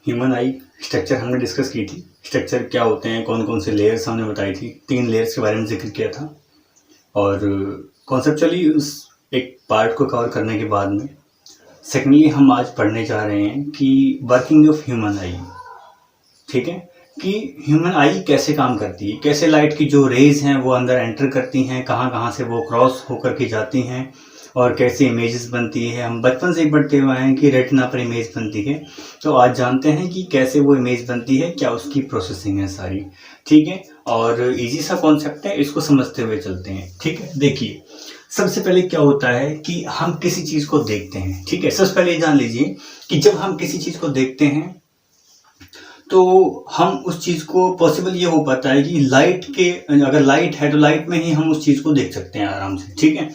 Human आई structure हमने discuss की थी। स्ट्रक्चर क्या होते हैं, कौन कौन से लेयर्स हमने बताई थी। 3 लेयर्स के बारे में जिक्र किया था और कॉन्सेप्चुअली उस एक पार्ट को कवर करने के बाद में सेकेंडली हम आज पढ़ने जा रहे हैं कि वर्किंग ऑफ ह्यूमन आई। ठीक है, कि ह्यूमन आई कैसे काम करती है, कैसे लाइट की जो रेज हैं वो अंदर एंटर करती हैं, कहाँ कहाँ से वो क्रॉस होकर के जाती हैं और कैसे इमेजेस बनती है। हम बचपन से ही पढ़ते हुए हैं कि रेटिना पर इमेज बनती है, तो आज जानते हैं कि कैसे वो इमेज बनती है, क्या उसकी प्रोसेसिंग है सारी। ठीक है, और इजी सा कॉन्सेप्ट है, इसको समझते हुए चलते हैं। ठीक है, देखिए सबसे पहले क्या होता है कि हम किसी चीज़ को देखते हैं। ठीक है, सबसे पहले जान लीजिए कि जब हम किसी चीज़ को देखते हैं तो हम उस चीज़ को पॉसिबल ये हो पाता है कि लाइट के, अगर लाइट है तो लाइट में ही हम उस चीज़ को देख सकते हैं आराम से। ठीक है,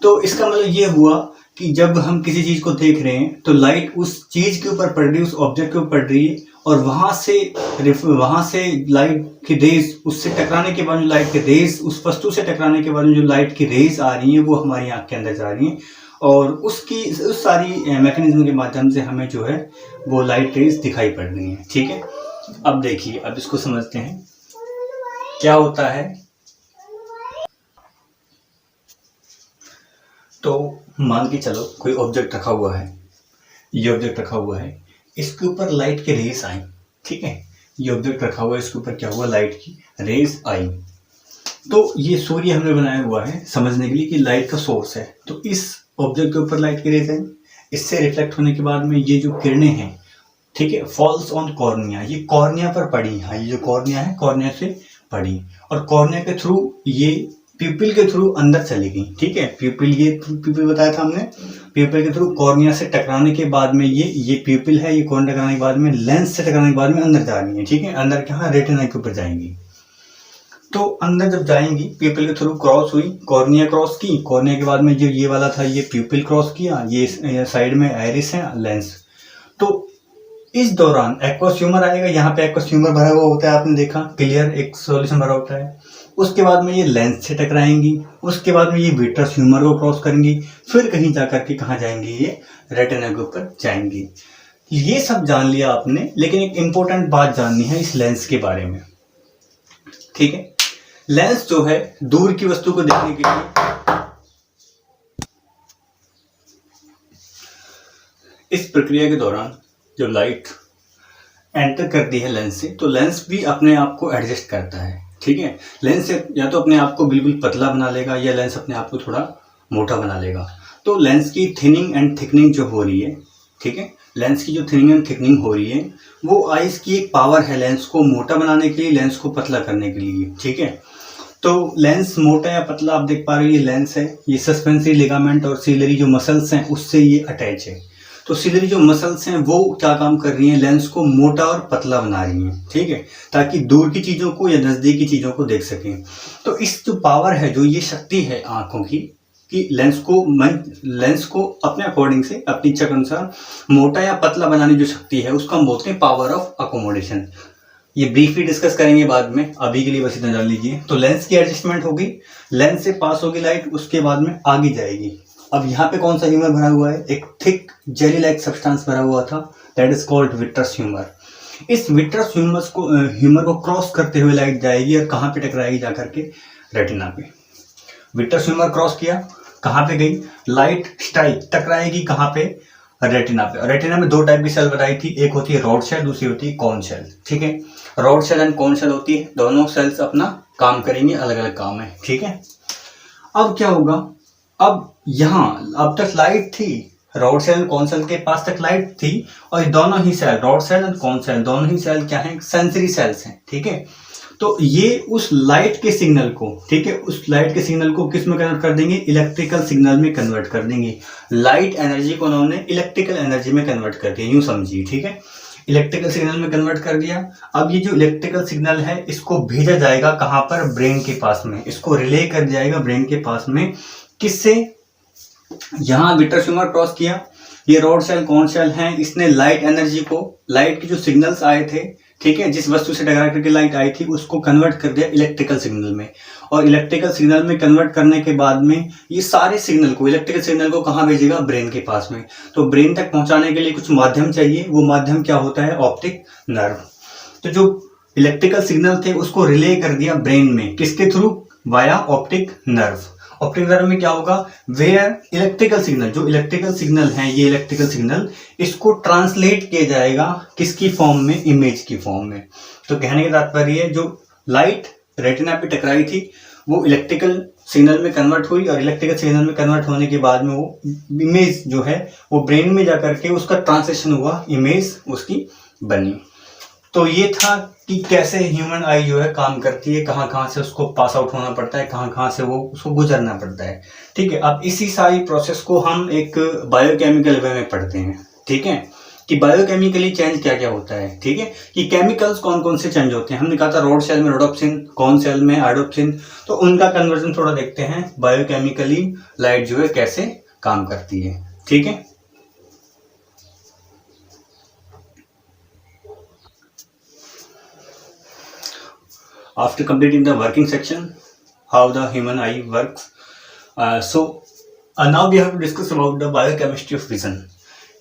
तो इसका मतलब ये हुआ कि जब हम किसी चीज़ को देख रहे हैं तो लाइट उस चीज़ के ऊपर पड़ रही है, उस ऑब्जेक्ट के ऊपर पड़ रही है और वहाँ से लाइट की रेज उससे टकराने के बाद, लाइट की रेज उस वस्तु से टकराने के बाद जो लाइट की रेज आ रही है वो हमारी आँख के अंदर जा रही है और उस सारी मैकेनिज्म के माध्यम से हमें जो है वो लाइट रेज दिखाई पड़ रही है। ठीक है, अब देखिए, अब इसको समझते हैं क्या होता है। तो मान के चलो कोई ऑब्जेक्ट रखा हुआ है, ये ऑब्जेक्ट रखा हुआ है, इसके ऊपर लाइट की रेस आई। ठीक है, ये ऑब्जेक्ट रखा हुआ है, इसके ऊपर क्या हुआ, लाइट की रेस आई। तो ये सूर्य हमने बनाया हुआ है समझने के लिए कि लाइट का सोर्स है। तो इस ऑब्जेक्ट के ऊपर लाइट की रेस आई, इससे रिफ्लेक्ट होने के बाद में ये जो किरणें हैं, ठीक है, फॉल्स ऑन कॉर्निया, ये कॉर्निया पर पड़ी। हाँ, ये जो कॉर्निया है कॉर्निया से पड़ी और कॉर्निया के थ्रू ये प्यूपिल के थ्रू अंदर चली गई। ठीक है, प्यूपिल बताया था हमने, प्यूपिल के थ्रू कॉर्निया से टकराने के बाद में ये प्यूपिल है, ये कॉर्निया टकराने के बाद में लेंस से टकराने के बाद में अंदर जा रही है। ठीक है, अंदर कहाँ, रेटिना के ऊपर जाएंगी। तो अंदर जब जाएंगी प्यूपिल के थ्रू क्रॉस हुई, कॉर्निया क्रॉस की, कॉर्निया के बाद में जो ये वाला था ये प्यूपिल क्रॉस किया, ये साइड में आइरिस है, लेंस। तो इस दौरान एक्वस ह्यूमर आएगा, यहाँ पे एक्वस ह्यूमर भरा हुआ होता है, आपने देखा क्लियर, एक सॉल्यूशन भरा होता है। उसके बाद में ये लेंस से टकराएंगी, उसके बाद में ये विट्रस ह्यूमर को क्रॉस करेंगी, फिर कहीं जाकर के कहाँ जाएंगी, ये रेटिना के ऊपर जाएंगी। ये सब जान लिया आपने, लेकिन एक इंपॉर्टेंट बात जाननी है इस लेंस के बारे में। ठीक है, लेंस जो है दूर की वस्तु को देखने के लिए, इस प्रक्रिया के दौरान जो लाइट एंटर करती है लेंस से, तो लेंस भी अपने आप को एडजस्ट करता है। ठीक है, लेंस या तो अपने आप को बिल्कुल पतला बना लेगा या लेंस अपने आप को थोड़ा मोटा बना लेगा। तो लेंस की थिनिंग एंड थिकनिंग जो हो रही है, ठीक है, लेंस की जो थिनिंग एंड थिकनिंग हो रही है वो आइस की एक पावर है लेंस को मोटा बनाने के लिए, लेंस को पतला करने के लिए। ठीक है, तो लेंस मोटा या पतला आप देख पा रहे हो, ये लेंस है, ये सस्पेंसरी लिगामेंट और सीलरी जो मसल्स हैं उससे ये अटैच है। तो सीलरी जो मसल्स हैं वो क्या काम कर रही हैं, लेंस को मोटा और पतला बना रही हैं। ठीक है, ताकि दूर की चीज़ों को या नज़दीक की चीज़ों को देख सकें। तो इस जो पावर है, जो ये शक्ति है आँखों की, कि लेंस को अपने अकॉर्डिंग से, अपनी इच्छा के अनुसार मोटा या पतला बनाने जो शक्ति है उसको हम बोलते हैं पावर ऑफ अकोमोडेशन। ये ब्रीफली डिस्कस करेंगे बाद में, अभी के लिए बस इतना जान लीजिए। तो लेंस की एडजस्टमेंट होगी, लेंस से पास होगी लाइट, उसके बाद में आगे जाएगी। अब यहाँ पे कौन सा ह्यूमर भरा हुआ है, एक थिक जेली लाइक सब्सटेंस भरा हुआ था, that is called vitreous humour. इस विट्रस ह्यूमर को क्रॉस करते हुए लाइट जाएगी और कहाँ पे टकराएगी, जाकर के रेटिना पे। विट्रस ह्यूमर क्रॉस किया, कहाँ पे गई लाइट, स्ट्राइक टकराएगी कहाँ पे, रेटिना पे। रेटिना में 2 टाइप की सेल बताई थी, एक होती है रॉड सेल, दूसरी होती है कोन सेल। ठीक है, rod cell and cone cell होती है, दोनों सेल्स अपना काम करेंगे, अलग अलग काम है। ठीक है, अब क्या होगा, अब यहाँ अब तक लाइट थी, रॉड सेल कौन सेल के पास तक लाइट थी और दोनों ही सेल, रॉड सेल एंड कौन सेल, दोनों ही सेल क्या हैं, सेंसरी सेल्स हैं। ठीक है, तो ये उस लाइट के सिग्नल को, ठीक है, उस लाइट के सिग्नल को किस में कन्वर्ट कर देंगे, इलेक्ट्रिकल सिग्नल में कन्वर्ट कर देंगे। लाइट एनर्जी को उन्होंने इलेक्ट्रिकल एनर्जी में कन्वर्ट कर दिया, यूं समझिए। ठीक है, इलेक्ट्रिकल सिग्नल में कन्वर्ट कर दिया। अब ये जो इलेक्ट्रिकल सिग्नल है इसको भेजा जाएगा कहाँ पर, ब्रेन के पास में, इसको रिले कर जाएगा ब्रेन के पास में। किससे, यहाँ विट्रस ह्यूमर क्रॉस किया, ये रॉड सेल कौन सेल हैं, इसने लाइट एनर्जी को, लाइट के जो सिग्नल्स आए थे ठीक है, जिस वस्तु से टकरा करके लाइट आई थी उसको कन्वर्ट कर दिया इलेक्ट्रिकल सिग्नल में, और इलेक्ट्रिकल सिग्नल में कन्वर्ट करने के बाद में ये सारे सिग्नल को, इलेक्ट्रिकल सिग्नल को कहाँ भेजेगा, ब्रेन के पास में। तो ब्रेन तक पहुंचाने के लिए कुछ माध्यम चाहिए, वो माध्यम क्या होता है, ऑप्टिक नर्व। तो जो इलेक्ट्रिकल सिग्नल थे उसको रिले कर दिया ब्रेन में, किसके through, via optic nerve. Optic nerve में क्या होगा, वेयर इलेक्ट्रिकल सिग्नल, जो इलेक्ट्रिकल सिग्नल है ये इलेक्ट्रिकल सिग्नल, इसको ट्रांसलेट किया जाएगा किसकी फॉर्म में, इमेज की फॉर्म में। तो कहने का तात्पर्य है जो लाइट रेटिना पे टकराई थी वो इलेक्ट्रिकल सिग्नल में कन्वर्ट हुई, और इलेक्ट्रिकल सिग्नल में कन्वर्ट होने के बाद में वो इमेज जो है वो ब्रेन में जा करके उसका ट्रांसलेशन हुआ, इमेज उसकी बनी। तो ये था कि कैसे ह्यूमन आई जो है काम करती है, कहाँ कहाँ से उसको पास आउट होना पड़ता है, कहाँ कहाँ से वो उसको गुजरना पड़ता है। ठीक है, अब इसी सारी प्रोसेस को हम एक बायोकेमिकल वे में पढ़ते हैं। ठीक है, कि बायोकेमिकली चेंज क्या क्या होता है। ठीक है, कि केमिकल्स कौन कौन से चेंज होते हैं। हमने कहा था रोड सेल में रोडोप्सिन, कौन सेल में आयोडोप्सिन, तो उनका कन्वर्जन थोड़ा देखते हैं, बायोकेमिकली लाइट जो है कैसे काम करती है। ठीक है, after completing the working section how the human eye works, so now we have to discuss about the biochemistry of vision।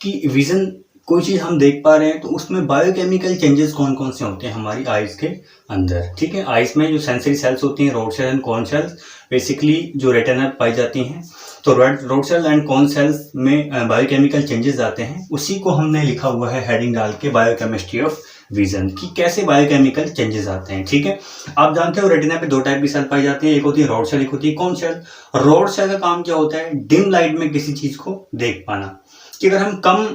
कि विजन कोई चीज़ हम देख पा रहे हैं तो उसमें बायोकेमिकल चेंजेस कौन कौन से होते हैं हमारी आइज़ के अंदर। ठीक है, आइज़ में जो सेंसरी सेल्स होती हैं, rod cell and cone cells, basically जो रेटिना पाई जाती हैं, तो rod cell and cone cells में बायोकेमिकल चेंजेस आते हैं। उसी को हमने लिखा हुआ है हेडिंग डाल के, बायोकेमिस्ट्री ऑफ विजन, की कैसे बायोकेमिकल चेंजेस आते हैं। ठीक है, आप जानते हो रेटिना पे दो टाइप की सेल पाई जाती है, एक होती है रोड सेल, एक होती है कॉन सेल। रोड सेल का काम क्या होता है, डिम लाइट में किसी चीज को देख पाना। कि अगर हम कम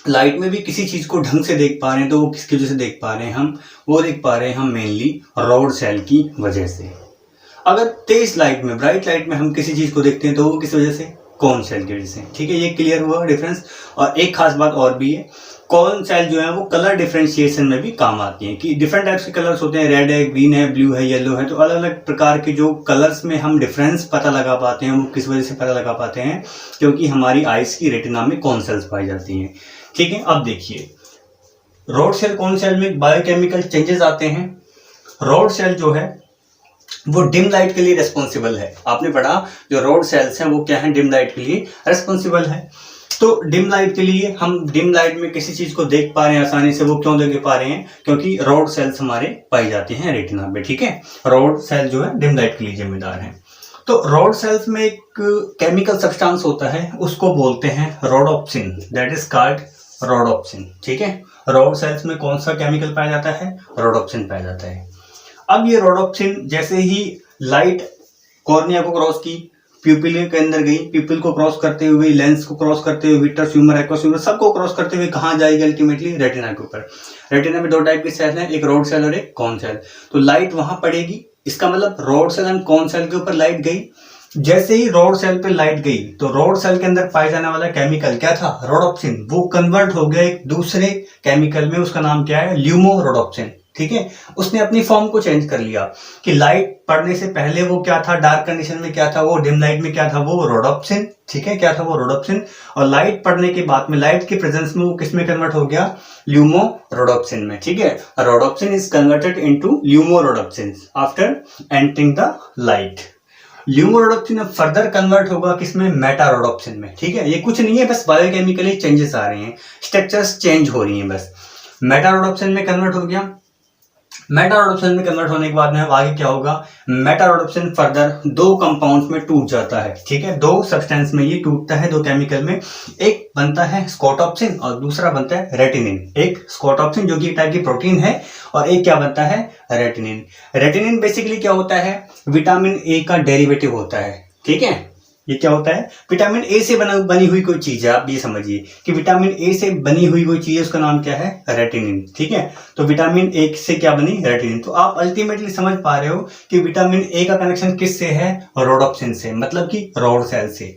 लाइट में भी किसी चीज को ढंग से देख पा रहे हैं तो वो किसकी वजह से देख पा रहे हैं, हम वो देख पा रहे हैं हम मेनली रोड सेल की वजह से। अगर तेज लाइट में, ब्राइट लाइट में हम किसी चीज को देखते हैं तो वो किस वजह से, कॉन सेल की वजह से। ठीक है, ये क्लियर हुआ डिफरेंस। और एक खास बात और भी है, कॉन सेल जो है वो कलर डिफरेंशिएशन में भी काम आती है। कि डिफरेंट टाइप्स के कलर्स होते हैं, रेड है, ग्रीन है, ब्लू है, येलो है, तो अलग अलग प्रकार के जो कलर्स में हम डिफरेंस पता लगा पाते हैं वो किस वजह से पता लगा पाते हैं, क्योंकि हमारी आइज की रेटिना में कॉन सेल्स पाई जाती हैं। ठीक है, अब देखिए रोड सेल कॉन सेल में बायोकेमिकल चेंजेस आते हैं। रोड सेल जो है वो डिम लाइट के लिए रेस्पॉन्सिबल है। आपने पढ़ा जो रोड सेल्स हैं वो क्या है, डिम लाइट के लिए रेस्पॉन्सिबल है। तो डिम लाइट के लिए, हम डिम लाइट में किसी चीज को देख पा रहे हैं आसानी से, वो क्यों देख पा रहे हैं, क्योंकि रोड सेल्स हमारे पाई जाते हैं रेटिना में। ठीक है, रोड सेल जो है डिम लाइट के लिए जिम्मेदार है। तो रोड सेल्स में एक केमिकल सब्सटेंस होता है, उसको बोलते हैं rhodopsin, that is called rhodopsin. ठीक है, रोड सेल्स में कौन सा केमिकल पाया जाता है, रोडोप्सिन पाया जाता है। अब ये रोडोप्सिन जैसे ही लाइट कॉर्निया को क्रॉस की, प्यूपिल के अंदर गई, प्यूपिल को क्रॉस करते हुए, लेंस को क्रॉस करते हुए, विट्रस ह्यूमर, एक्वस ह्यूमर, सबको क्रॉस करते हुए कहाँ जाएगी अल्टीमेटली, रेटिना के ऊपर। रेटिना में दो टाइप की सेल हैं, एक रोड सेल और एक कॉन सेल। तो लाइट वहां पड़ेगी, इसका मतलब rod cell and cone cell के ऊपर लाइट गई। जैसे ही रोड सेल पे लाइट गई तो रोड सेल के अंदर पाए जाने वाला केमिकल क्या था, रोडोप्सिन, वो कन्वर्ट हो गया एक दूसरे केमिकल में, उसका नाम क्या है, ल्यूमो रोडोप्सिन। ठीक है, उसने अपनी फॉर्म को चेंज कर लिया कि लाइट पड़ने से पहले वो क्या था, डार्क कंडीशन में क्या था, वो डिम लाइट में क्या था, वो रोडोप्सिन। ठीक है, क्या था वो रोडोप्सिन। और लाइट पड़ने के बाद में, लाइट के प्रेजेंस में वो किसमें कन्वर्ट हो गया, ल्यूमो रोडोप्सिन में। ठीक है, rhodopsin is converted into LUMO rhodopsin after entering the light. LUMO rhodopsin अब फर्दर कन्वर्ट होगा किसमें, मेटा रोडोप्सिन में। ठीक है, ये कुछ नहीं है, बस बायोकेमिकली चेंजेस आ रहे हैं, स्ट्रक्चर्स चेंज हो रही हैं बस। मेटा रोडोप्सिन में कन्वर्ट हो गया। मेटा रोडोप्सिन में कन्वर्ट होने के बाद में आगे क्या होगा, मेटा रोडोप्सिन फर्दर दो कंपाउंड्स में टूट जाता है। ठीक है, दो सब्सटेंस में ये टूटता है, दो केमिकल में। एक बनता है स्कोटोप्सिन और दूसरा बनता है रेटिनिन। एक स्कोटोप्सिन जो कि एक टाइप की प्रोटीन है, और एक क्या बनता है, रेटिनिन। रेटिनिन बेसिकली क्या होता है, विटामिन ए का डेरिवेटिव होता है। ठीक है, ये क्या होता है, विटामिन ए से बनी हुई कोई चीज है। आप ये समझिए कि विटामिन ए से बनी हुई कोई चीज है, उसका नाम क्या है, रेटिनिन। ठीक है, तो विटामिन ए से क्या बनी, रेटिनिन। तो आप अल्टीमेटली समझ पा रहे हो कि विटामिन ए का कनेक्शन किससे है, रोडोप्सिन से, मतलब कि रोड सेल से,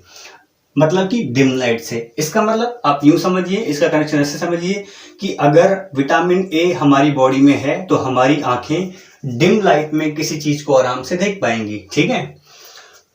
मतलब कि डिम लाइट से। इसका मतलब आप यूं समझिए, इसका कनेक्शन ऐसे समझिए कि अगर विटामिन ए हमारी बॉडी में है तो हमारी आंखें डिम लाइट में किसी चीज को आराम से देख पाएंगी। ठीक है,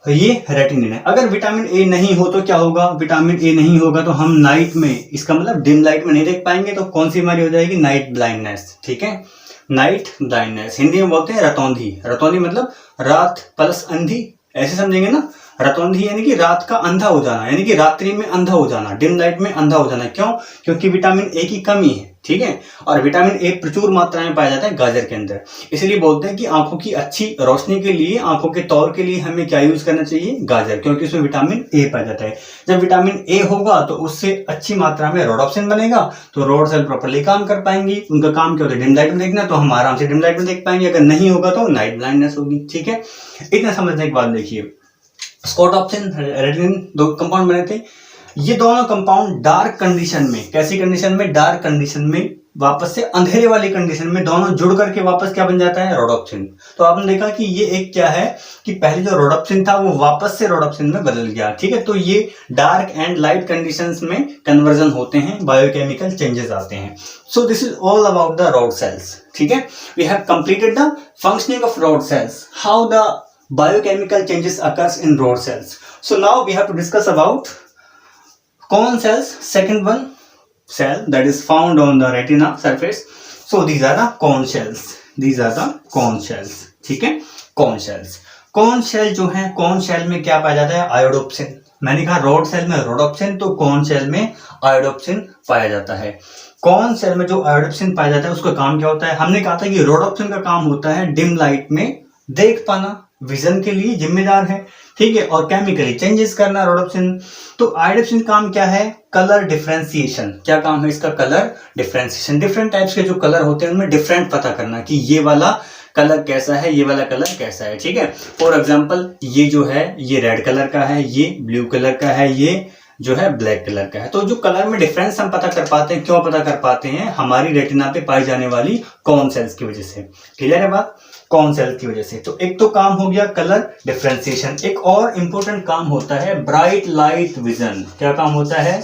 ये रेटिनिन है। अगर विटामिन ए नहीं हो तो क्या होगा, विटामिन ए नहीं होगा तो हम नाइट में, इसका मतलब डिम लाइट में नहीं देख पाएंगे, तो कौन सी बीमारी हो जाएगी, नाइट ब्लाइंडनेस। ठीक है, नाइट ब्लाइंडनेस, हिंदी में बोलते हैं रतौंधी। रतौंधी मतलब रात प्लस अंधी, ऐसे समझेंगे ना। रतौंधी यानी कि रात का अंधा हो जाना, यानी कि रात्रि में अंधा हो जाना, डिम लाइट में अंधा हो जाना। क्यों? क्योंकि विटामिन ए की कमी है। ठीक है, और विटामिन ए प्रचुर मात्रा में पाया जाता है गाजर के अंदर। इसलिए बोलते हैं कि आंखों की अच्छी रोशनी के लिए, आंखों के तौर के लिए हमें क्या यूज करना चाहिए, गाजर, क्योंकि उसमें विटामिन ए पाया जाता है। जब विटामिन ए होगा तो उससे अच्छी मात्रा में रोडोप्सिन बनेगा, तो रोड सेल प्रॉपर्ली काम कर पाएंगी। उनका काम क्या होता है, डिम लाइट में देखना, तो हम आराम से डिम लाइट में देख पाएंगे। अगर नहीं होगा तो नाइट ब्लाइंडनेस होगी। ठीक है, इतना समझने के बाद देखिए, स्कोटॉप्सिन, रेटिनिन, दो कंपाउंड बने थे। ये दोनों कंपाउंड डार्क कंडीशन में, कैसी कंडीशन में, डार्क कंडीशन में, वापस से अंधेरे वाली कंडीशन में दोनों जुड़ करके वापस क्या बन जाता है, रोडोप्सिन। तो आपने देखा कि ये एक क्या है कि पहले जो रोडोप्सिन था वो वापस से रोडोप्सिन में बदल गया। ठीक है, तो ये डार्क एंड लाइट कंडीशंस में कन्वर्जन होते हैं, बायोकेमिकल चेंजेस आते हैं। So this is all about the rod cells. ठीक है, we have completed the functioning of rod cells, how the biochemical changes occurs in rod cells. So now we have to discuss about cone cells, second one cell that is found on the retina surface. So these are the cone cells. These are the cone cells. ठीक है, cone cells. cone cell जो है, cone cell में क्या पाया जाता है, आयोडोप्सिन। मैंने कहा रोड सेल में रोडोप्सिन, तो cone cell में आयोडोप्सिन पाया जाता है। कौन सेल में जो आयोडोप्सिन पाया जाता है उसका काम क्या होता है, हमने कहा था कि रोडोप्सिन का काम होता है डिम लाइट में देख पाना, विजन के लिए जिम्मेदार है। ठीक है, और केमिकली चेंजेस करना रोडोप्सिन। तो आयोडोप्सिन काम क्या है, कलर डिफरेंशिएशन। क्या काम है इसका, कलर डिफरेंशिएशन। डिफरेंट टाइप्स के जो कलर होते हैं उनमें डिफरेंट पता करना कि ये वाला कलर कैसा है, ये वाला कलर कैसा है। ठीक है, फॉर एग्जांपल ये जो है ये रेड कलर का है, ये ब्लू कलर का है, ये जो है ब्लैक कलर का है। तो जो कलर में डिफरेंस हम पता कर पाते हैं, क्यों पता कर पाते हैं, हमारी रेटिना पे पाई जाने वाली कौन सेल्स की वजह से। क्लियर है बात, कौन सेल्स की वजह से। तो एक तो काम हो गया कलर डिफरेंशिएशन। एक और इंपॉर्टेंट काम होता है ब्राइट लाइट विजन। क्या काम होता है,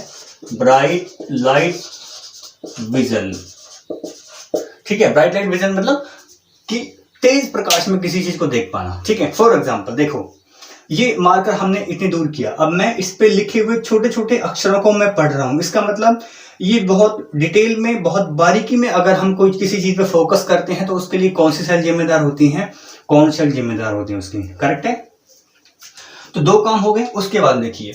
ब्राइट लाइट विजन। ठीक है, ब्राइट लाइट विजन मतलब कि तेज प्रकाश में किसी चीज को देख पाना। ठीक है, फॉर एग्जांपल देखो, ये मार्कर हमने इतनी दूर किया, अब मैं इस पे लिखे हुए छोटे छोटे अक्षरों को मैं पढ़ रहा हूं। इसका मतलब ये बहुत डिटेल में, बहुत बारीकी में अगर हम कोई किसी चीज पे फोकस करते हैं तो उसके लिए कौन सी सेल जिम्मेदार होती हैं, कौन सेल जिम्मेदार होती है उसके लिए। करेक्ट है, तो दो काम हो गए। उसके बाद देखिए,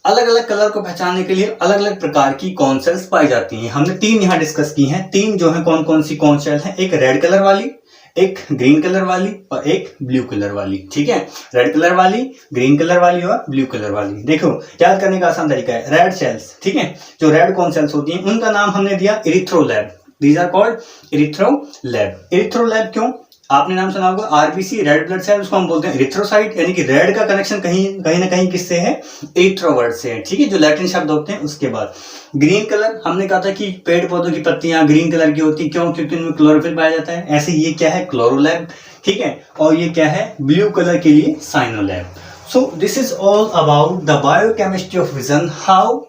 अलग अलग कलर को पहचानने के लिए अलग अलग प्रकार की कौन सेल्स पाई जाती हैं। हमने तीन यहाँ डिस्कस की हैं। तीन जो है कौन कौन सी कौन सेल है, एक रेड कलर वाली, एक ग्रीन कलर वाली और एक ब्लू कलर वाली। ठीक है, रेड कलर वाली, ग्रीन कलर वाली और ब्लू कलर वाली। देखो याद करने का आसान तरीका है, रेड सेल्स। ठीक है, जो रेड कौन सेल्स होती हैं उनका नाम हमने दिया erythrolabe. These are called erythrolabe. Erythrolabe क्यों, आपने नाम सुना होगा आरबीसी, रेड ब्लड सेल, उसको हम बोलते हैं इरिथ्रोसाइट, यानी कि रेड का कनेक्शन कहीं ना कहीं किससे है, इरिथ्रोवर्ड से है। ठीक है, जो लैटिन शब्द होते हैं। उसके बाद ग्रीन कलर, हमने कहा था कि पेड़ पौधों की पत्तियां ग्रीन कलर की होती, क्यों, क्योंकि उनमें क्लोरोफिल पाया जाता है। ऐसे ये क्या है, क्लोरोलैब। ठीक है, और ये क्या है, ब्लू कलर के लिए cyanolabe. So this is all about the biochemistry of vision, how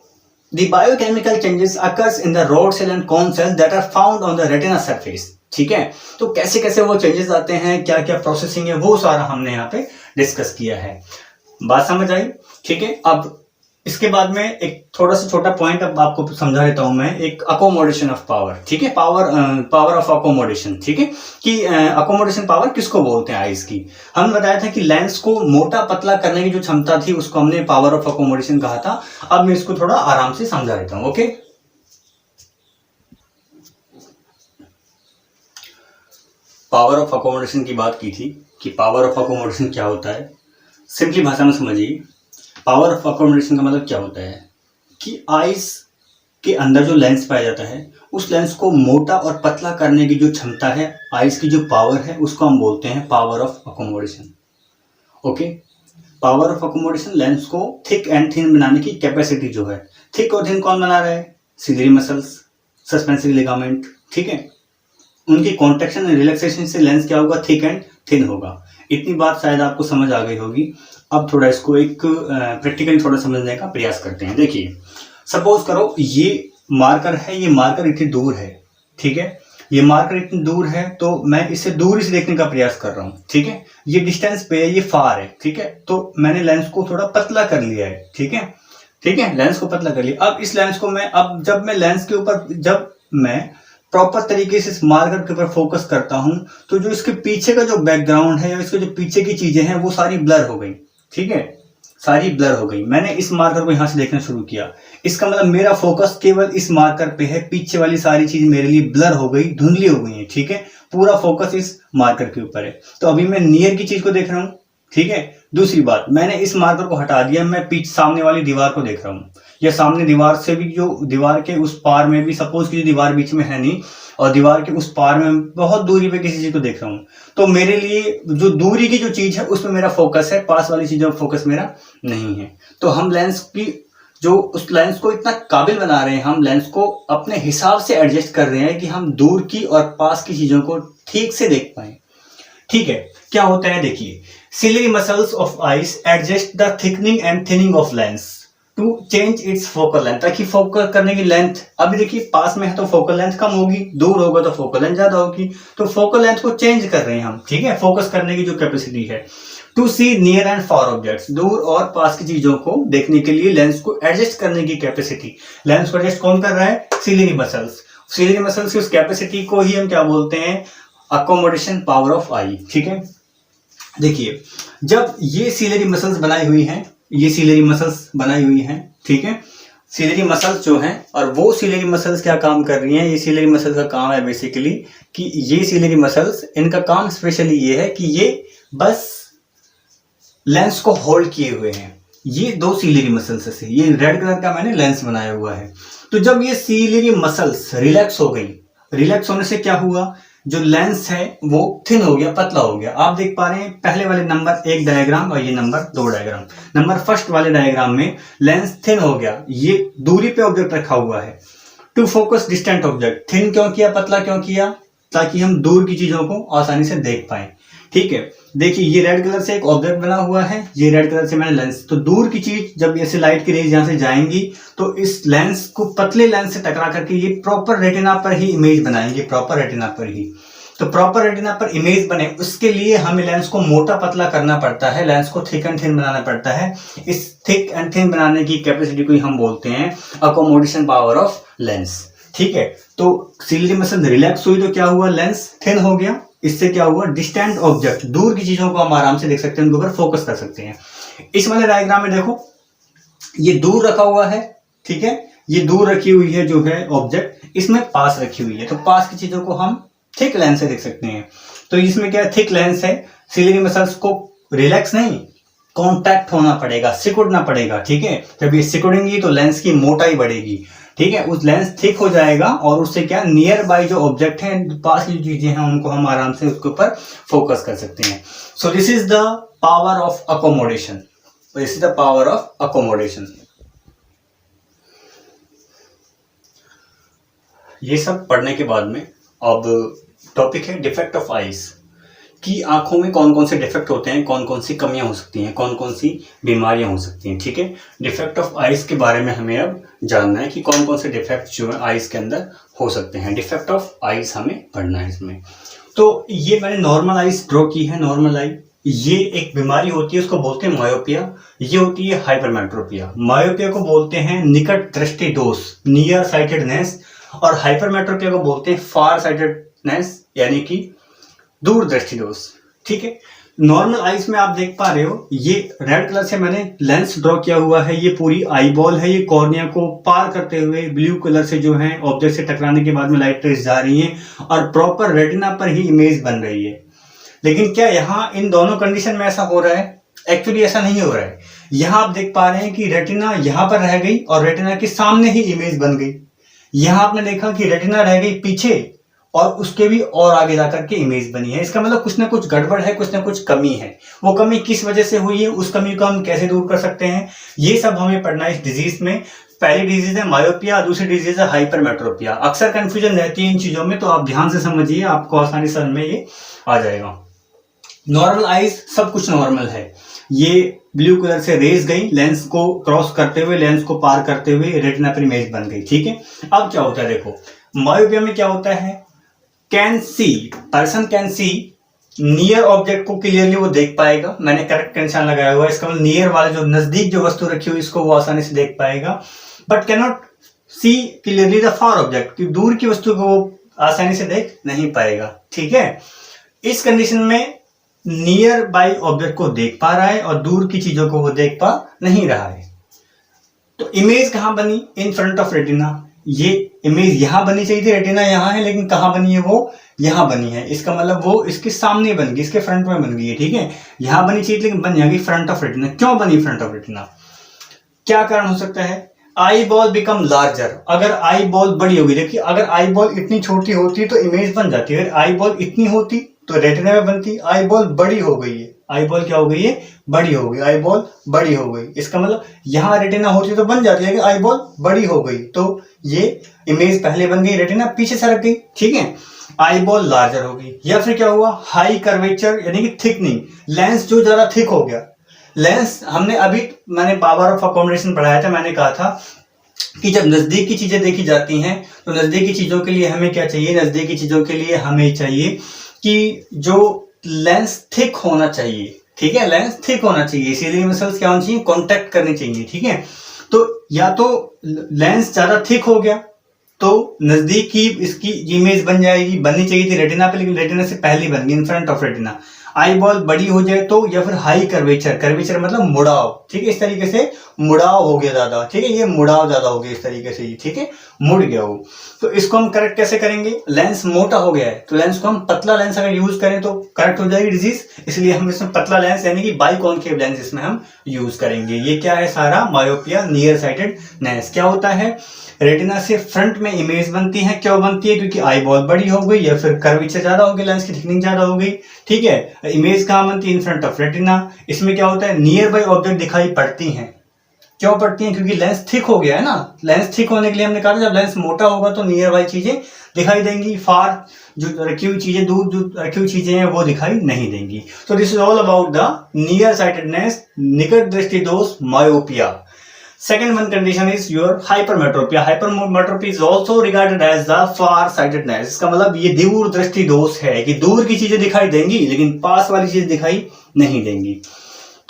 the biochemical changes occurs in the rod cell and cone cell that are found on the retina surface. ठीक है, तो कैसे कैसे वो changes आते हैं, क्या क्या प्रोसेसिंग है, वो सारा हमने यहाँ पे डिस्कस किया है। बात समझ आई। ठीक है, अब इसके बाद में एक थोड़ा सा छोटा पॉइंट अब आपको समझा देता हूं मैं, एक अकोमोडेशन ऑफ पावर। ठीक है, पावर ऑफ अकोमोडेशन। ठीक है, कि अकोमोडेशन पावर किसको बोलते हैं, आइज की। हमने बताया था कि लेंस को मोटा पतला करने की जो क्षमता थी उसको हमने पावर ऑफ अकोमोडेशन कहा था। अब मैं इसको थोड़ा आराम से समझा देता हूं। ओके, पावर ऑफ अकोमोडेशन की बात की थी कि पावर ऑफ अकोमोडेशन क्या होता है। सिंपली भाषा में समझिए, पावर ऑफ अकोमोडेशन का मतलब क्या होता है कि आइज के अंदर जो लेंस पाया जाता है उस लेंस को मोटा और पतला करने की जो क्षमता है, आइज की जो पावर है, उसको हम बोलते हैं power of accommodation. Okay, power of accommodation, lens को थिक एंड थिन बनाने की कैपेसिटी जो है। थिक और थिन कौन बना रहा है, सिलियरी मसल्स, सस्पेंसरी लिगामेंट। ठीक है, उनकी कॉन्ट्रैक्शन एंड रिलैक्सेशन से लेंस क्या होगा, थिक एंड थिन होगा। इतनी बात शायद आपको समझ आ गई होगी। अब थोड़ा इसको एक प्रैक्टिकली थोड़ा समझने का प्रयास करते हैं। देखिए, सपोज करो ये मार्कर है, ये मार्कर इतनी दूर है। ठीक है, ये मार्कर इतनी दूर है तो मैं इससे दूर ही से देखने का प्रयास कर रहा हूँ, ठीक है। ये डिस्टेंस पे है, ये फार है, ठीक है। तो मैंने लेंस को थोड़ा पतला कर लिया है, ठीक है, ठीक है, लेंस को पतला कर लिया। अब इस लेंस को मैं जब मैं लेंस के ऊपर जब मैं प्रॉपर तरीके से इस मार्कर के ऊपर फोकस करता हूं तो जो इसके पीछे का जो बैकग्राउंड है या इसके जो पीछे की चीजें हैं वो सारी ब्लर हो गई, ठीक है, सारी ब्लर हो गई। मैंने इस मार्कर को यहां से देखना शुरू किया, इसका मतलब मेरा फोकस केवल इस मार्कर पे है, पीछे वाली सारी चीज मेरे लिए ब्लर हो गई, धुंधली हो गई है, ठीक है। पूरा फोकस इस मार्कर के ऊपर है। तो अभी मैं नियर की चीज को देख रहा हूं, ठीक है। दूसरी बात, मैंने इस मार्कर को हटा दिया, मैं पीछे सामने वाली दीवार को देख रहा हूं, या सामने दीवार से भी जो दीवार के उस पार में भी, सपोज की दीवार बीच में है नहीं और दीवार के उस पार में बहुत दूरी पे किसी चीज को देख रहा हूं, तो मेरे लिए जो दूरी की जो चीज है उसमें मेरा फोकस है, पास वाली चीजों में फोकस मेरा नहीं है। तो हम लेंस की जो उस लेंस को इतना काबिल बना रहे हैं, हम लेंस को अपने हिसाब से एडजस्ट कर रहे हैं कि हम दूर की और पास की चीजों को ठीक से देख पाए, ठीक है। क्या होता है देखिए, ciliary muscles of eyes adjust the thickening and thinning of lens to change its focal length, ताकि फोकस करने की लेंथ, अभी देखिए पास में है तो फोकल लेंथ कम होगी, दूर होगा तो फोकल लेंथ ज्यादा होगी, तो फोकल लेंथ को चेंज कर रहे हैं हम, ठीक है, फोकस करने की जो कैपेसिटी है। To see near and far objects, दूर और पास की चीजों को देखने के लिए लेंस को एडजस्ट करने की कैपेसिटी, लेंस को एडजस्ट कौन कर रहा है? Ciliary muscles. सिलियरी मसल्स की उस कैपेसिटी को ही हम क्या बोलते हैं? अकोमोडेशन पावर ऑफ आई, ठीक है। देखिए, जब ये सिलियरी मसल्स बनाई हुई हैं, ये सिलियरी मसल्स बनाई हुई हैं, ठीक है, सिलियरी मसल्स जो हैं, और वो सिलियरी मसल्स क्या काम कर रही हैं? ये सिलियरी मसल्स का काम है बेसिकली कि ये सिलियरी मसल्स, इनका काम स्पेशली ये है कि ये बस लेंस को होल्ड किए हुए हैं। ये दो सिलियरी मसल्स से, ये रेड कलर का मैंने लेंस बनाया हुआ है। तो जब ये सिलियरी मसल्स रिलैक्स हो गई, रिलैक्स होने से क्या हुआ? जो लेंस है वो थिन हो गया, पतला हो गया। आप देख पा रहे हैं पहले वाले नंबर 1 डायग्राम और ये नंबर 2 डायग्राम। नंबर फर्स्ट वाले डायग्राम में लेंस थिन हो गया, ये दूरी पे ऑब्जेक्ट रखा हुआ है। To focus distant object, thin क्यों किया, पतला क्यों किया? ताकि हम दूर की चीजों को आसानी से देख पाए, ठीक है। देखिए, ये रेड कलर से एक ऑब्जेक्ट बना हुआ है, ये रेड कलर से मैंने लेंस, तो दूर की चीज जब ऐसे लाइट की रेज यहां से जाएंगी तो इस लेंस को पतले लेंस से टकरा करके ये प्रॉपर रेटिना पर ही इमेज बनाएंगे, प्रॉपर रेटिना पर ही। तो प्रॉपर रेटिना पर इमेज बने उसके लिए हमें लेंस को मोटा पतला करना पड़ता है, लेंस को थिक एंड थिन बनाना पड़ता है। इस थिक एंड थिन बनाने की कैपेसिटी को हम बोलते हैं अकोमोडेशन पावर ऑफ लेंस, ठीक है। तो सिलियरी मसल रिलैक्स हुई तो क्या हुआ? लेंस थिन हो गया। इससे क्या हुआ? डिस्टेंट ऑब्जेक्ट, दूर की चीजों को हम आराम से देख सकते हैं, उनके ऊपर फोकस कर सकते हैं। इस वाले डायग्राम में देखो, ये दूर रखा हुआ है, ठीक है, ये दूर रखी हुई है जो है ऑब्जेक्ट, इसमें पास रखी हुई है, तो पास की चीजों को हम थिक लेंस से देख सकते हैं। तो इसमें क्या थिक लेंस है, सिलियरी मसल्स को रिलैक्स नहीं, कॉन्टैक्ट होना पड़ेगा, सिकुड़ना पड़ेगा, ठीक है। जब ये सिकुड़ेंगी तो लेंस की मोटाई बढ़ेगी, ठीक है, उस लेंस थिक हो जाएगा और उससे क्या नियर बाय जो ऑब्जेक्ट हैं, पास की जो चीजें हैं, उनको हम आराम से उसके ऊपर फोकस कर सकते हैं। So this is the power of accommodation, this is the power of accommodation. ये सब पढ़ने के बाद में अब टॉपिक है डिफेक्ट ऑफ आईज, कि आंखों में कौन कौन से डिफेक्ट होते हैं, कौन कौन सी कमियां हो सकती हैं, कौन कौन सी बीमारियां हो सकती हैं, ठीक है। डिफेक्ट ऑफ आईज के बारे में हमें अब जानना है कि कौन कौन से डिफेक्ट जो है आईज के अंदर हो सकते हैं। डिफेक्ट ऑफ आईज हमें पढ़ना है इसमें। तो ये मैंने नॉर्मल आईज ड्रॉ की है। नॉर्मल आई ये एक बीमारी होती है, उसको बोलते हैं मायोपिया। ये होती है हाइपरमेट्रोपिया। मायोपिया को बोलते हैं निकट दृष्टि दोष, नियर साइटेडनेस, और हाइपरमेट्रोपिया को बोलते हैं फार साइटेडनेस, यानी कि दूर दृष्टि दोष, ठीक है। नॉर्मल आईज में आप देख पा रहे हो, ये रेड कलर से मैंने लेंस ड्रॉ किया हुआ है, ये पूरी आई बॉल है, ये कॉर्निया को पार करते हुए ब्लू कलर से जो है ऑब्जेक्ट से टकराने के बाद में लाइट रेज जा रही है और प्रॉपर रेटिना पर ही इमेज बन रही है। लेकिन क्या यहाँ इन दोनों कंडीशन में ऐसा हो रहा है? एक्चुअली ऐसा नहीं हो रहा है। यहाँ आप देख पा रहे हैं कि रेटिना यहाँ पर रह गई और रेटिना के सामने ही इमेज बन गई। यहाँ आपने देखा कि रेटिना रह गई पीछे और उसके भी और आगे जाकर के इमेज बनी है। इसका मतलब कुछ ना कुछ गड़बड़ है, कुछ ना कुछ कमी है। वो कमी किस वजह से हुई है, उस कमी को हम कैसे दूर कर सकते हैं, ये सब हमें पढ़ना है इस डिजीज में। पहली डिजीज है मायोपिया, दूसरी डिजीज है हाइपरमेट्रोपिया। अक्सर कंफ्यूजन रहती है इन चीजों में, तो आप ध्यान से समझिए, आपको आसानी समझ में ये आ जाएगा। नॉर्मल आईज सब कुछ नॉर्मल है। ये ब्लू कलर से रेज गई, लेंस को क्रॉस करते हुए, लेंस को पार करते हुए रेटिना पर इमेज बन गई, ठीक है। अब क्या होता है देखो, मायोपिया में क्या होता है, can see, person can see near object को क्लियरली वो देख पाएगा, मैंने करेक्ट का निशान लगाया हुआ है, इसका मतलब नियर वाले जो नजदीक जो वस्तु रखी हुई इसको वो आसानी से देख पाएगा, but can not see clearly the far object, कि दूर की वस्तु को वो आसानी से देख नहीं पाएगा। ठीक है, इस कंडीशन में नियर बाई ऑब्जेक्ट को देख पा रहा है और दूर की चीजों को वो देख पा नहीं रहा है। तो इमेज कहां बनी? In front of retina. ये इमेज यहां बनी चाहिए थी, रेटिना यहां है, लेकिन कहां बनी है? वो यहां बनी है। इसका मतलब वो इसके सामने बन गई, इसके फ्रंट में बन गई है। ठीक है, यहां बनी चाहिए लेकिन बन जाएगी फ्रंट ऑफ रेटिना। क्यों बनी फ्रंट ऑफ रेटिना? क्या कारण हो सकता है? Eye ball become larger. अगर आई बॉल बड़ी होगी, देखिए अगर आई बॉल इतनी छोटी होती तो इमेज बन जाती है, अगर आई बॉल इतनी होती तो रेटिना में बनती। आई बॉल बड़ी हो गई है, आई बॉल क्या हो गई है? बड़ी हो गई, आई बॉल बड़ी हो गई। इसका मतलब यहां रेटिना होती तो बन जाती है, आई बॉल बड़ी हो गई तो ये इमेज पहले बन गई, रेटिना पीछे सरक गई। ठीक है, आई बॉल लार्जर हो गई। या फिर क्या हुआ? हाई कर्वेचर यानी कि थिकनिंग, लेंस जो ज्यादा थिक हो गया। लेंस हमने अभी मैंने पावर ऑफ अकोमोडेशन पढ़ाया था, मैंने कहा था कि जब नजदीक की चीजें देखी जाती हैं तो नजदीकी चीजों के लिए हमें क्या चाहिए? नजदीकी चीजों के लिए हमें चाहिए कि जो लेंस थिक होना चाहिए। ठीक है, लेंस थिक होना चाहिए, सीलिंग मसल्स क्या होनी चाहिए? कांटेक्ट करनी चाहिए। ठीक है, तो या तो लेंस ज्यादा थिक हो गया तो नजदीक की इसकी इमेज बन जाएगी, बननी चाहिए थी रेटिना पे, लेकिन रेटिना से पहले बन गई, in front of retina. Eye ball बड़ी हो जाए तो, या फिर हाई कर्वेचर, कर्वेचर मतलब मुड़ाव। ठीक है, इस तरीके से मुड़ाव हो गया ज्यादा। ठीक है, ये मुड़ाव ज्यादा हो गया इस तरीके से, ठीक है, मुड़ गया वो। तो इसको हम करेक्ट कैसे करेंगे? लेंस मोटा हो गया है तो लेंस को हम पतला लेंस अगर यूज करें तो करेक्ट हो जाएगी डिजीज, इसलिए हम इसमें पतला लेंस यानी कि बाइकॉन्केव लेंस इसमें हम यूज करेंगे। ये क्या है? सारा मायोपिया, नियर साइटेडनेस। क्या होता है? रेटिना से फ्रंट में इमेज बनती है। क्यों बनती है? क्योंकि आई बॉल बड़ी हो गई या फिर कर्वेचर ज्यादा हो गई, लेंस की थिकनिंग ज्यादा हो गई। ठीक है, इमेज कहां बनती है? In front of retina. इसमें क्या होता है? नियर बाई ऑब्जेक्ट दिखाई पड़ती हैं। क्यों पड़ती हैं? क्योंकि लेंस थिक हो गया है ना। लेंस थिक होने के लिए हमने कहा था जब लेंस मोटा होगा तो नियर बाई चीजें दिखाई देंगी, फार जो रखी हुई चीजें, दूर जो रखी हुई चीजें हैं वो दिखाई नहीं देंगी। तो this is all about the near sightedness, निकट दृष्टि दोष, myopia. Second one condition is your hypermetropia. Hypermetropia is also regarded as the far-sightedness. इसका मतलब ये दूर दृष्टि दोष है कि दूर की चीजें दिखाई देंगी लेकिन पास वाली चीजें दिखाई नहीं देंगी।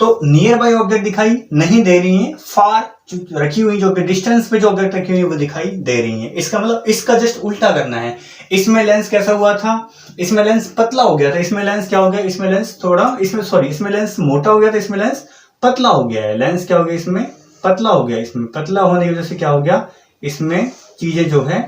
तो नियर बाई ऑब्जेक्ट दिखाई नहीं दे रही हैं, फार रखी हुई जो डिस्टेंस पे जो ऑब्जेक्ट रखी हुई है वो दिखाई दे रही हैं। इसका मतलब इसका जस्ट उल्टा करना है। इसमें लेंस कैसा हुआ था? इसमें लेंस पतला हो गया था, इसमें लेंस क्या हो गया? इसमें लेंस थोड़ा इसमें लेंस मोटा हो गया था, इसमें लेंस पतला हो गया है। लेंस क्या हो गया? इसमें पतला हो गया। इसमें पतला होने की वजह से क्या हो गया? इसमें चीजें जो है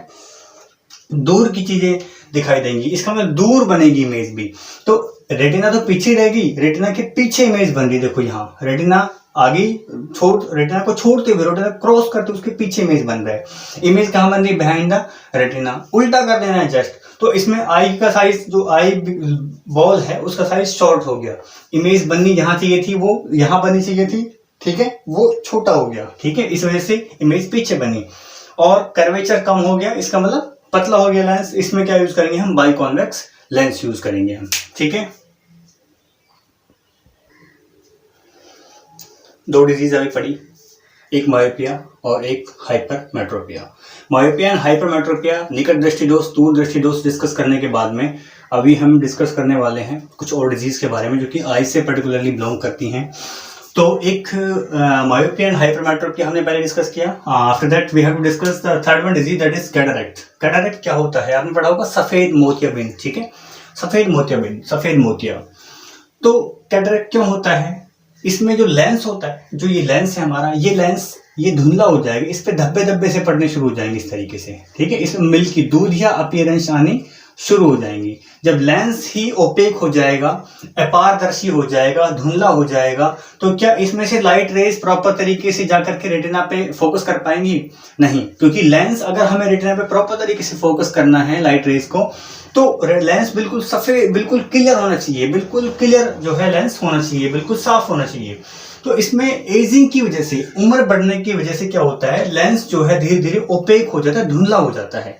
दूर की चीजें दिखाई देंगी। इसका मतलब दूर बनेगी इमेज भी। तो रेटिना तो पीछे रहेगी, रेटिना के पीछे इमेज बन रही है। देखो यहाँ रेटिना आगे रेटिना को छोड़ते हुए, रेटिना क्रॉस करते हुए उसके पीछे इमेज बन रहा है। इमेज कहां बन रही है? Behind the retina. उल्टा कर देना है जस्ट। तो इसमें आई का साइज, जो आई बॉल है उसका साइज शॉर्ट हो गया। इमेज बननी जहां चाहिए थी वो यहां बननी चाहिए थी। ठीक है, वो छोटा हो गया। ठीक है, इस वजह से इमेज पीछे बनी और कर्वेचर कम हो गया। इसका मतलब पतला हो गया लेंस। इसमें क्या यूज करेंगे हम? बाइकॉन्वेक्स लेंस यूज करेंगे हम। ठीक है, दो डिजीज अभी पड़ी, एक मायोपिया और एक हाइपरमेट्रोपिया। मायोपिया एंड हाइपरमेट्रोपिया, निकट दृष्टि दोष, दूर दृष्टि दोष डिस्कस करने के बाद में अभी हम डिस्कस करने वाले हैं कुछ और डिजीज के बारे में जो कि आई से पर्टिकुलरली बिलोंग करती हैं। तो एक मायोपिया एंड हाइपरमेट्रोपिया हमने पहले डिस्कस किया। After that we have to discuss the third one disease, that is cataract. Cataract क्या होता है? आपने पढ़ा होगा सफेद मोतियाबिंद। ठीक है, सफेद मोतियाबिंद, सफेद मोतिया। तो कैटरैक्ट क्यों होता है? इसमें जो लेंस होता है, जो ये लेंस है हमारा, ये लेंस ये धुंधला हो जाएगा, इस पे धब्बे धब्बे से पड़ने शुरू हो जाएंगे इस तरीके से। ठीक है, इसमें मिल्की दूध या अपीयरेंस आनी शुरू हो जाएंगी। जब लेंस ही ओपेक हो जाएगा, अपारदर्शी हो जाएगा, धुंधला हो जाएगा, तो क्या इसमें से लाइट रेज प्रॉपर तरीके से जाकर के रेटिना पे फोकस कर पाएंगी? नहीं, क्योंकि लेंस अगर हमें रेटिना पे प्रॉपर तरीके से फोकस करना है लाइट रेज को, तो लेंस बिल्कुल सफेद, बिल्कुल क्लियर होना चाहिए, बिल्कुल क्लियर जो है लेंस होना चाहिए, बिल्कुल साफ होना चाहिए। तो इसमें एजिंग की वजह से, उम्र बढ़ने की वजह से क्या होता है? लेंस जो है धीरे धीरे ओपेक हो जाता है, धुंधला हो जाता है।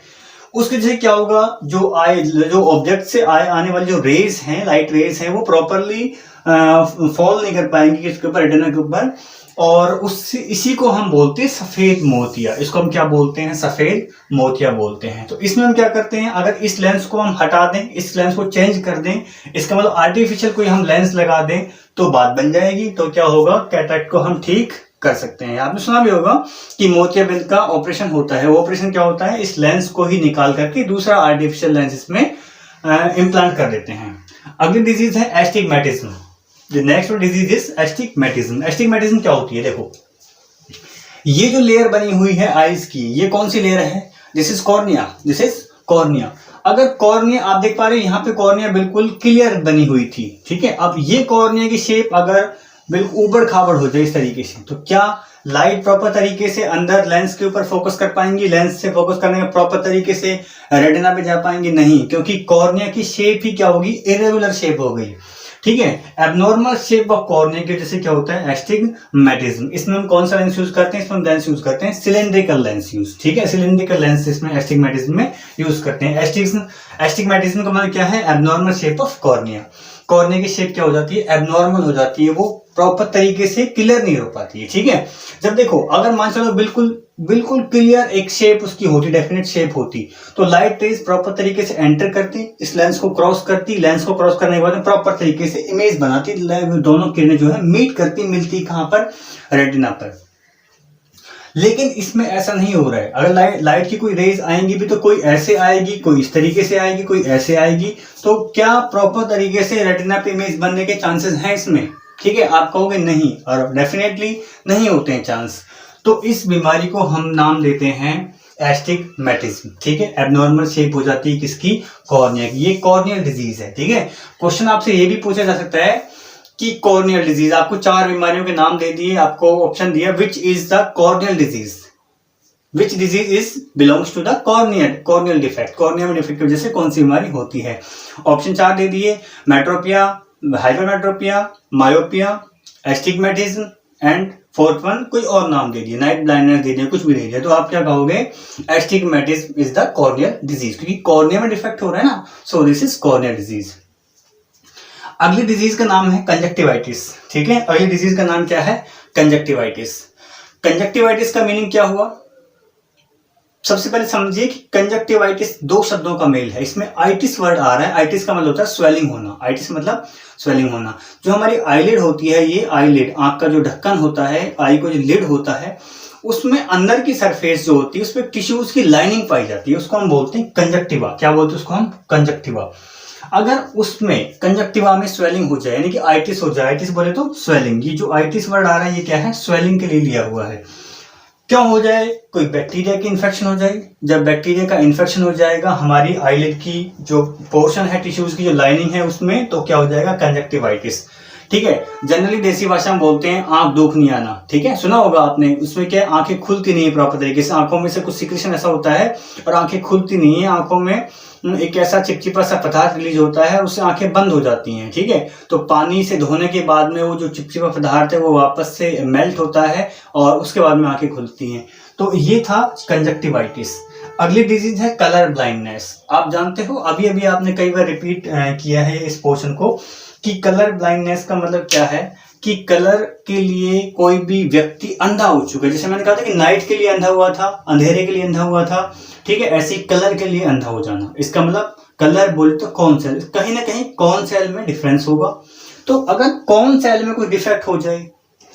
उसकी वजह से क्या होगा? जो ऑब्जेक्ट से आने वाली जो रेज हैं, लाइट रेज हैं, वो प्रॉपरली फॉल नहीं कर पाएंगी किसके ऊपर? रेटिना के ऊपर। और उससे इसी को हम बोलते हैं सफेद मोतिया। इसको हम क्या बोलते हैं? सफेद मोतिया बोलते हैं। तो इसमें हम क्या करते हैं, अगर इस लेंस को हम हटा दें, इस लेंस को चेंज कर दें, इसका मतलब आर्टिफिशियल कोई हम लेंस लगा दें तो बात बन जाएगी। तो क्या होगा, कैटरेक्ट को हम ठीक कर सकते हैं। आपने सुना भी होगा कि मोतियाबिंद का ऑपरेशन होता है। वो ऑपरेशन क्या होता है, इस लेंस को ही निकाल करके दूसरा आर्टिफिशियल लेंस इसमें इम्प्लांट कर देते हैं। अगली डिजीज है astigmatism. The next disease is astigmatism. Astigmatism क्या होती है? देखो, ये जो लेयर बनी हुई है आईज की, ये कौन सी लेयर है? This is cornea, this is cornea. अगर कॉर्निया आप देख पा रहे हैं, यहाँ पे कॉर्निया बिल्कुल क्लियर बनी हुई थी, ठीक है। अब ये कॉर्निया की शेप अगर बिल्कुल ऊबड़ खाबड़ हो जाए इस तरीके से, तो क्या लाइट प्रॉपर तरीके से अंदर लेंस के ऊपर फोकस कर पाएंगी? लेंस से फोकस करने में प्रॉपर तरीके से रेटिना पे जा पाएंगे? नहीं, क्योंकि कॉर्निया की शेप ही क्या होगी, इरेगुलर शेप हो गई, ठीक है। एबनॉर्मल शेप ऑफ कॉर्निया की वजह से क्या होता है, एस्टिग्मेटिज्म। इसमें हम कौन सा लेंस यूज करते हैं? इसमें हम लेंस यूज करते हैं सिलेंड्रिकल लेंस यूज, ठीक है। सिलेंड्रिकल लेंस इसमें एस्टिग्मेटिज्म में यूज करते हैं। एस्टिग्मेटिज्म का मतलब क्या है, abnormal shape of cornea. Cornea की शेप क्या हो जाती है, एबनॉर्मल हो जाती है, वो प्रॉपर तरीके से क्लियर नहीं हो पाती है, ठीक है। जब देखो, अगर मान चलो बिल्कुल क्लियर एक शेप उसकी होती, डेफिनेट शेप होती, तो लाइट रेज प्रॉपर तरीके से एंटर करती, इस लेंस को क्रॉस करती, लेंस को क्रॉस करने के बाद प्रॉपर तरीके से इमेज बनाती, दोनों किरणें जो है मीट करती, मिलती कहां पर, रेटिना पर। लेकिन इसमें ऐसा नहीं हो रहा है। अगर लाइट की कोई रेज आएंगी भी तो कोई ऐसे आएगी, कोई इस तरीके से आएगी, कोई ऐसे आएगी, तो क्या प्रॉपर तरीके से रेटिना पे इमेज बनने के चांसेस हैं इसमें? ठीक है, आप कहोगे नहीं, और डेफिनेटली नहीं होते हैं चांस। तो इस बीमारी को हम नाम देते हैं एस्टिग्मेटिज्म, ठीक है। एबनॉर्मल शेप हो जाती है किसकी, कॉर्निया की। ये कॉर्नियल डिजीज है, ठीक है। क्वेश्चन आपसे ये भी पूछा जा सकता है कि कॉर्नियल डिजीज, आपको 4 बीमारियों के नाम दे दिए, आपको ऑप्शन दिया which is the corneal disease, which disease is belongs to the corneal defect, cornea में डिफेक्ट की वजह से कौन सी बीमारी होती है। ऑप्शन 4 दे दिए, emmetropia, hypermetropia, myopia, astigmatism and 4th one कोई और नाम दे दिए, नाइट ब्लाइंडनेस दे दिया, कुछ भी दे दिया। तो आप क्या कहोगे, astigmatism is the corneal disease, क्योंकि कॉर्निया में डिफेक्ट हो रहा है ना, सो दिस इज कॉर्नियल डिजीज। अगली डिजीज का नाम है कंजक्टिवाइटिस, ठीक है। अगली डिजीज का नाम क्या है, कंजक्टिवाइटिस। कंजक्टिवाइटिस का मीनिंग क्या हुआ, सबसे पहले समझिए कि कंजक्टिवाइटिस 2 शब्दों का मेल है। इसमें आइटिस वर्ड आ रहा है, आइटिस का मतलब होता है स्वेलिंग होना, आइटिस मतलब स्वेलिंग होना। जो हमारी आईलिड होती है, ये आईलिड, आंख का जो ढक्कन होता है, आई को जो लिड होता है, उसमें अंदर की सरफेस जो होती है, उसमें टिश्यूज की लाइनिंग पाई जाती है, उसको हम बोलते हैं कंजक्टिवा। क्या बोलते हैं उसको हम, कंजक्टिवा। अगर उसमें कंजक्टिवा में स्वेलिंग हो जाए, यानी कि आइटिस हो जाए, आइटिस बोले तो स्वेलिंग, ये जो आइटिस वर्ड आ रहा है ये क्या है, स्वेलिंग के लिए लिया हुआ है। क्यों हो जाए, कोई बैक्टीरिया की इन्फेक्शन हो जाए। जब बैक्टीरिया का इन्फेक्शन हो जाएगा हमारी आईलिड की जो पोर्शन है, टिश्यूज की जो लाइनिंग है उसमें, तो क्या हो जाएगा, कंजक्टिवाइटिस, ठीक है। जनरली देसी भाषा में बोलते हैं आंख दुख नहीं आना, ठीक है, सुना होगा आपने। उसमें क्या है, आंखें खुलती नहीं है प्रॉपर तरीके से, आंखों में से कुछ सिक्रेशन ऐसा होता है और आंखें खुलती नहीं है, आंखों में एक ऐसा चिपचिपा सा पदार्थ रिलीज होता है, उससे आंखें बंद हो जाती हैं, ठीक है। तो पानी से धोने के बाद में वो जो चिपचिपा पदार्थ है वो वापस से मेल्ट होता है और उसके बाद में आंखें खुलती हैं। तो ये था कंजक्टिवाइटिस। अगली डिजीज है कलर ब्लाइंडनेस। आप जानते हो, अभी अभी आपने कई बार रिपीट किया है इस पोर्शन को, कि कलर ब्लाइंडनेस का मतलब क्या है, कि कलर के लिए कोई भी व्यक्ति अंधा हो चुका है। जैसे मैंने कहा था कि नाइट के लिए अंधा हुआ था, अंधेरे के लिए अंधा हुआ था, ठीक है, ऐसे कलर के लिए अंधा हो जाना। इसका मतलब कलर बोले तो कौन सेल, कहीं ना कहीं कौन सेल में डिफरेंस होगा। तो अगर कौन सेल में कोई डिफेक्ट हो जाए,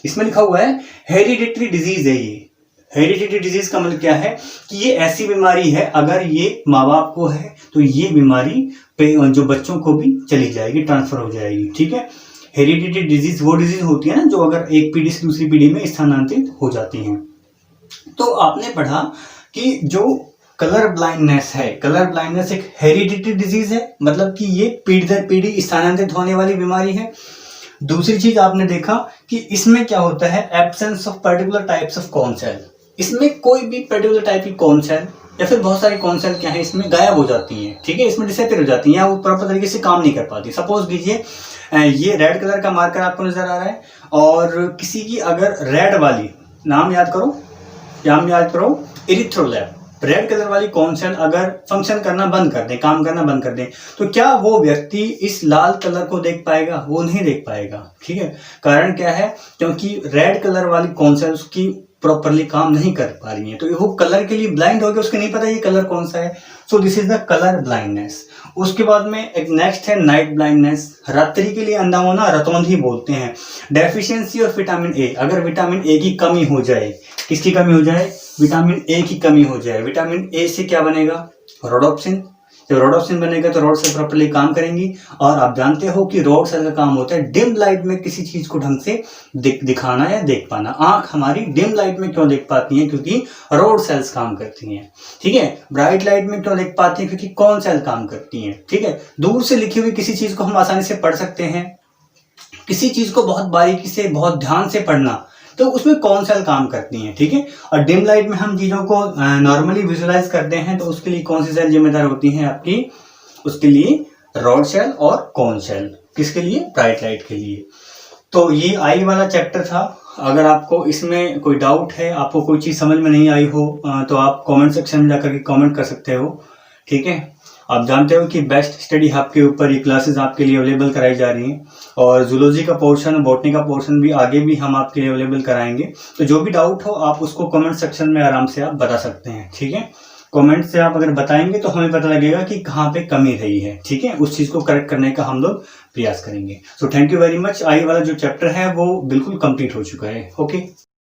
इसमें लिखा हुआ है हेरिडिटरी डिजीज है ये। हेरिडिटरी डिजीज का मतलब क्या है, कि ये ऐसी बीमारी है, अगर ये माँ बाप को है तो ये बीमारी पे जो बच्चों को भी चली जाएगी, ट्रांसफर हो जाएगी, ठीक है। हेरिडिटरी डिजीज वो डिजीज होती है ना जो अगर एक पीढ़ी से दूसरी पीढ़ी में स्थानांतरित हो जाती हैं। तो आपने पढ़ा कि जो कलर ब्लाइंडनेस है, कलर ब्लाइंडनेस एक हेरिडिटरी डिजीज है, मतलब कि ये पीढ़ी दर पीढ़ी स्थानांतरित होने वाली बीमारी है। दूसरी चीज आपने देखा कि इसमें क्या होता है, absence of particular types of cone cell. इसमें कोई भी पर्टिकुलर टाइप की कॉर्न सेल या फिर बहुत सारी कॉर्न सेल क्या है, इसमें गायब हो जाती हैं, ठीक है, इसमें डिसअपीयर हो जाती हैं या वो प्रॉपर तरीके से काम नहीं कर पाती। सपोज कीजिए ये रेड कलर का मार्कर आपको नजर आ रहा है और किसी की अगर रेड वाली, नाम याद करो इरिथ्रोलैब, रेड कलर वाली कौन सेल अगर फंक्शन करना बंद कर दें, काम करना बंद कर दें, तो क्या वो व्यक्ति इस लाल कलर को देख पाएगा? वो नहीं देख पाएगा। ठीक है, कारण क्या है? क्योंकि रेड कलर वाली कौन सेल उसकी प्रॉपरली काम नहीं कर पा रही है, तो वो कलर के लिए ब्लाइंड हो गया, उसको नहीं पता ये कलर कौन सा है। सो this is the colour blindness. उसके बाद में एक नेक्स्ट है नाइट ब्लाइंडनेस। रात्रि के लिए अंधा होना रतौंधी बोलते हैं। डेफिशिएंसी ऑफ विटामिन ए, अगर विटामिन ए की कमी हो जाए, किसकी कमी हो जाए? विटामिन ए की कमी हो जाए। विटामिन ए से क्या बनेगा? रोडोप्सिन। जब रोडोप्सिन बनेगा तो रोड सेल प्रॉपर्ली काम करेंगी, और आप जानते हो कि रोड सेल का काम होता है डिम लाइट में किसी चीज को ढंग से दिखाना या देख पाना। आंख हमारी डिम लाइट में क्यों देख पाती है? क्योंकि रोड सेल्स काम करती हैं। ठीक है, ब्राइट लाइट में क्यों देख पाती है? क्योंकि कौन सेल काम करती हैं। ठीक है, दूर से लिखी हुई किसी चीज को हम आसानी से पढ़ सकते हैं, किसी चीज को बहुत बारीकी से बहुत ध्यान से पढ़ना, तो उसमें कौन सेल काम करती हैं। ठीक है, और डिम लाइट में हम चीजों को नॉर्मली विजुअलाइज करते हैं, तो उसके लिए कौन सी सेल जिम्मेदार होती हैं आपकी? उसके लिए रॉड सेल और कोन सेल। किसके लिए? ब्राइट लाइट के लिए। तो ये आई वाला चैप्टर था। अगर आपको इसमें कोई डाउट है, आपको कोई चीज समझ में नहीं आई हो, तो आप कमेंट सेक्शन में जाकर के कमेंट कर सकते हो। ठीक है, आप जानते हो कि बेस्ट स्टडी हब के ऊपर ये क्लासेस आपके लिए अवेलेबल कराई जा रही हैं, और जूलॉजी का पोर्शन, बॉटनी का पोर्शन भी आगे भी हम आपके लिए अवेलेबल कराएंगे। तो जो भी डाउट हो आप उसको कमेंट सेक्शन में आराम से आप बता सकते हैं। ठीक है, कमेंट से आप अगर बताएंगे तो हमें पता लगेगा कि कहाँ पे कमी रही है। ठीक है, उस चीज़ को करेक्ट करने का हम लोग प्रयास करेंगे। So thank you very much. Eye वाला जो चैप्टर है वो बिल्कुल कंप्लीट हो चुका है। ओके।